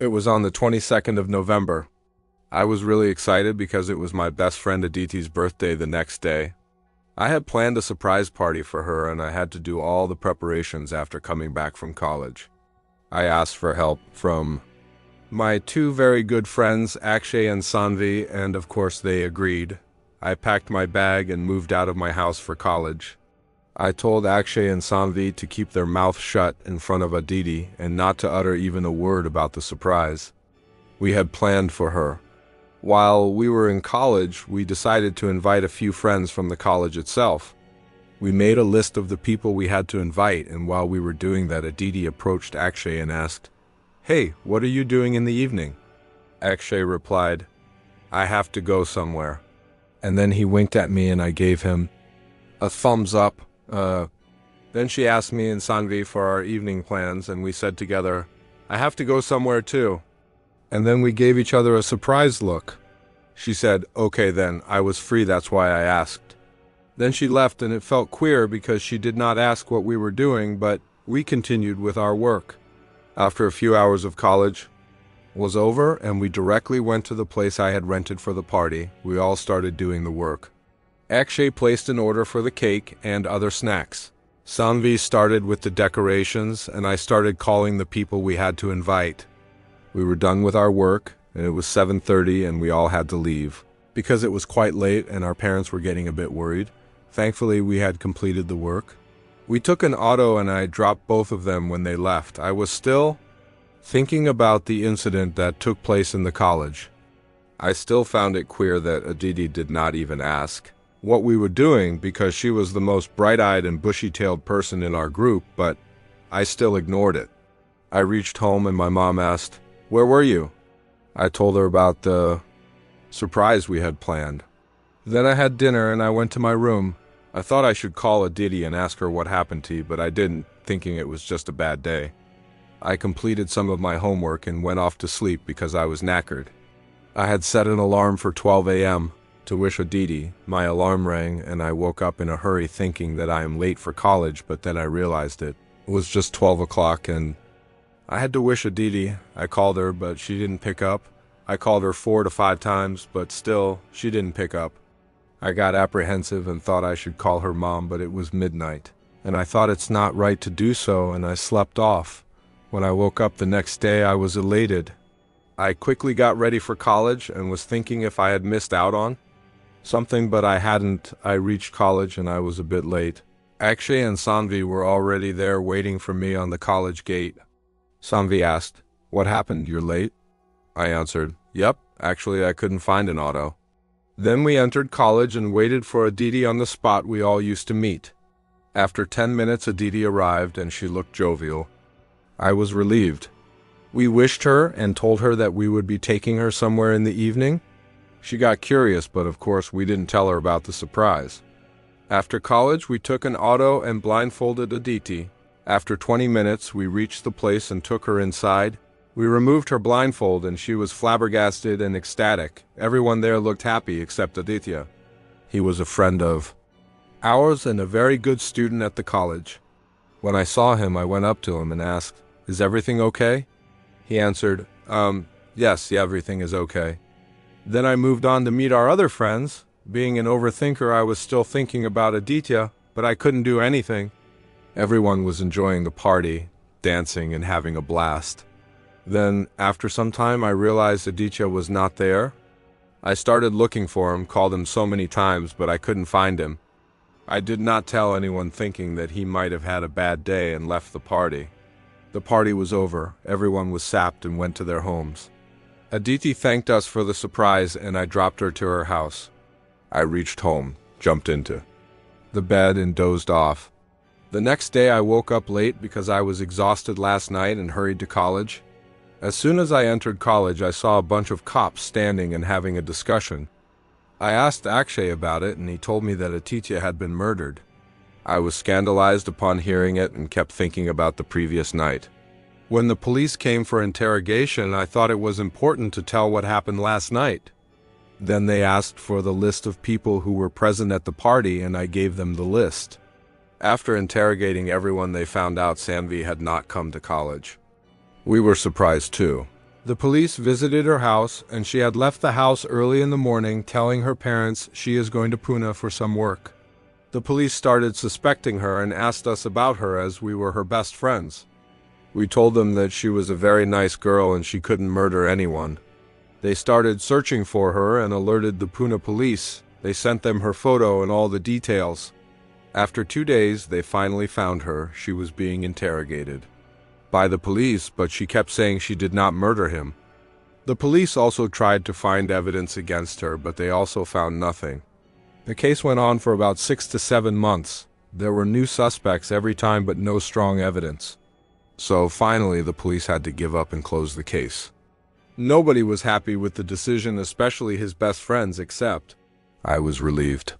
It was on the 22nd of November. I was really excited because it was my best friend Aditi's birthday the next day. I had planned a surprise party for her and I had to do all the preparations after coming back from college. I asked for help from my two very good friends, Akshay and Saanvi, and of course they agreed. I packed my bag and moved out of my house for college. I told Akshay and Saanvi to keep their mouth shut in front of Aditi and not to utter even a word about the surprise we had planned for her. While we were in college, we decided to invite a few friends from the college itself. We made a list of the people we had to invite, and while we were doing that, Aditi approached Akshay and asked, "Hey, what are you doing in the evening?" Akshay replied, "I have to go somewhere." And then he winked at me and I gave him a thumbs up. Then she asked me and Saanvi for our evening plans and we said together, "I have to go somewhere too." And then we gave each other a surprised look. She said, "Okay then, I was free, that's why I asked." Then she left and it felt queer because she did not ask what we were doing, but we continued with our work. After a few hours of college was over and we directly went to the place I had rented for the party, we all started doing the work. Akshay placed an order for the cake and other snacks. Saanvi started with the decorations and I started calling the people we had to invite. We were done with our work and it was 7:30 and we all had to leave. Because it was quite late and our parents were getting a bit worried, thankfully we had completed the work. We took an auto and I dropped both of them when they left. I was still thinking about the incident that took place in the college. I still found it queer that Aditi did not even ask what we were doing because she was the most bright-eyed and bushy-tailed person in our group, but I still ignored it. I reached home and my mom asked, "Where were you?" I told her about the surprise we had planned. Then I had dinner and I went to my room. I thought I should call Aditi and ask her what happened to you, but I didn't, thinking it was just a bad day. I completed some of my homework and went off to sleep because I was knackered. I had set an alarm for 12 a.m. to wish Aditi. My alarm rang and I woke up in a hurry thinking that I am late for college, but then I realized it was just 12 o'clock and I had to wish Aditi. I called her, but she didn't pick up. I called her 4 to 5 times, but still, she didn't pick up. I got apprehensive and thought I should call her mom, but it was midnight, and I thought it's not right to do so, and I slept off. When I woke up the next day, I was elated. I quickly got ready for college and was thinking if I had missed out on something, but I hadn't. I reached college and I was a bit late. Akshay and Saanvi were already there waiting for me on the college gate. Saanvi asked, "What happened? You're late?" I answered, "Yep, actually I couldn't find an auto." Then we entered college and waited for Aditi on the spot we all used to meet. After 10 minutes, Aditi arrived and she looked jovial. I was relieved. We wished her and told her that we would be taking her somewhere in the evening. She got curious, but of course we didn't tell her about the surprise. After college, we took an auto and blindfolded Aditi. After 20 minutes, we reached the place and took her inside. We removed her blindfold and she was flabbergasted and ecstatic. Everyone there looked happy except Aditya. He was a friend of ours and a very good student at the college. When I saw him, I went up to him and asked, "Is everything okay?" He answered, Yes, everything is okay." Then I moved on to meet our other friends. Being an overthinker, I was still thinking about Aditya, but I couldn't do anything. Everyone was enjoying the party, dancing and having a blast. Then, after some time, I realized Aditya was not there. I started looking for him, called him so many times, but I couldn't find him. I did not tell anyone, thinking that he might have had a bad day and left the party. The party was over, everyone was sapped and went to their homes. Aditi thanked us for the surprise and I dropped her to her house. I reached home, jumped into the bed and dozed off. The next day I woke up late because I was exhausted last night and hurried to college. As soon as I entered college, I saw a bunch of cops standing and having a discussion. I asked Akshay about it and he told me that Aditya had been murdered. I was scandalized upon hearing it and kept thinking about the previous night. When the police came for interrogation, I thought it was important to tell what happened last night. Then they asked for the list of people who were present at the party and I gave them the list. After interrogating everyone, they found out Saanvi had not come to college. We were surprised too. The police visited her house, and she had left the house early in the morning, telling her parents she is going to Pune for some work. The police started suspecting her and asked us about her as we were her best friends. We told them that she was a very nice girl and she couldn't murder anyone. They started searching for her and alerted the Pune police. They sent them her photo and all the details. After 2 days, they finally found her. She was being interrogated by the police, but she kept saying she did not murder him. The police also tried to find evidence against her, but they also found nothing. The case went on for about 6 to 7 months. There were new suspects every time, but no strong evidence. So finally, the police had to give up and close the case. Nobody was happy with the decision, especially his best friends, except I was relieved.